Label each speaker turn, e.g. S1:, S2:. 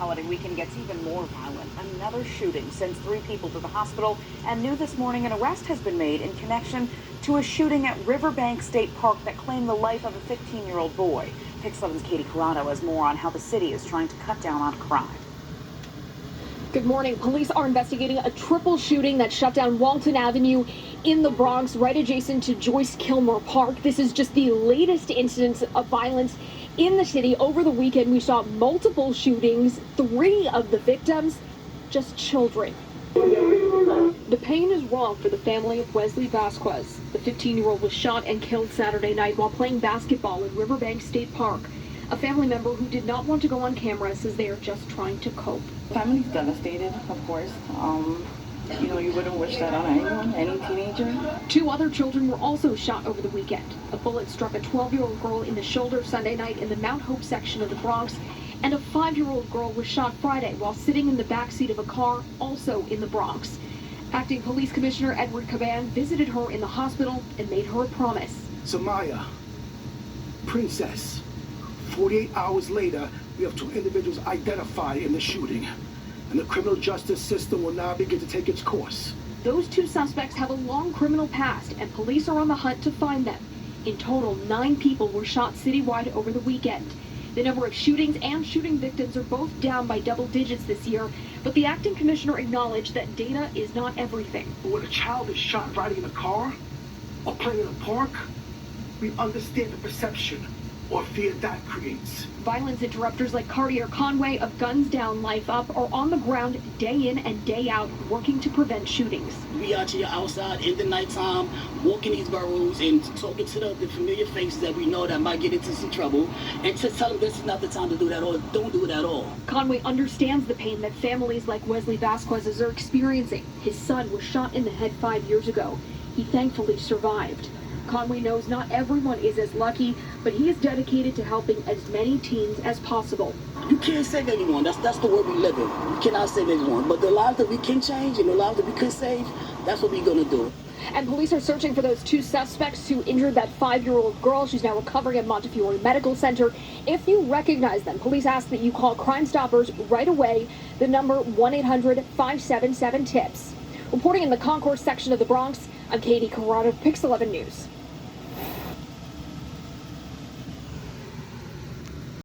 S1: holiday weekend gets even more violent. Another shooting sends 3 people to the hospital, and new this morning, an arrest has been made in connection to a shooting at Riverbank State Park that claimed the life of a 15-year-old boy. Pix 11's Corrado has more on how the city is trying to cut down on crime.
S2: Good morning. Police are investigating a triple shooting that shut down Walton Avenue in the Bronx, right adjacent to Joyce Kilmer Park. This is just the latest incidence of violence in the city. Over the weekend, we saw multiple shootings, 3 of the victims just children. The pain is raw for the family of Wesley Vasquez. The 15-year-old was shot and killed Saturday night while playing basketball at Riverbank State Park. A family member who did not want to go on camera says they are just trying to cope.
S3: Family's devastated, of course. You wouldn't wish that on anyone, any teenager.
S2: 2 other children were also shot over the weekend. A bullet struck a 12-year-old girl in the shoulder Sunday night in the Mount Hope section of the Bronx, and a 5-year-old girl was shot Friday while sitting in the backseat of a car, also in the Bronx. Acting Police Commissioner Edward Caban visited her in the hospital and made her a promise.
S4: Samaya, Princess, 48 hours later, we have 2 individuals identified in the shooting, and the criminal justice system will now begin to take its course.
S2: Those 2 suspects have a long criminal past, and police are on the hunt to find them. In total, 9 people were shot citywide over the weekend. The number of shootings and shooting victims are both down by double digits this year, but the acting commissioner acknowledged that data is not everything.
S4: When a child is shot riding in a car or playing in a park, we understand the perception or fear that creates.
S2: Violence interrupters like Cartier Conway of Guns Down Life Up are on the ground day in and day out working to prevent shootings.
S5: We out here outside in the nighttime, walking these boroughs and talking to the familiar faces that we know that might get into some trouble, and to tell them this is not the time to do that or don't do it at all.
S2: Conway understands the pain that families like Wesley Vasquez's are experiencing. His son was shot in the head 5 years ago. He thankfully survived. Conway knows not everyone is as lucky, but he is dedicated to helping as many teens as possible.
S5: You can't save everyone. That's the world we live in. We cannot save everyone. But the lives that we can change and the lives that we could save, that's what we're going to do.
S2: And police are searching for those 2 suspects who injured that 5-year-old girl. She's now recovering at Montefiore Medical Center. If you recognize them, police ask that you call Crime Stoppers right away. The number 1-800-577-TIPS. Reporting in the concourse section of the Bronx, I'm Corrado, Pix 11 News.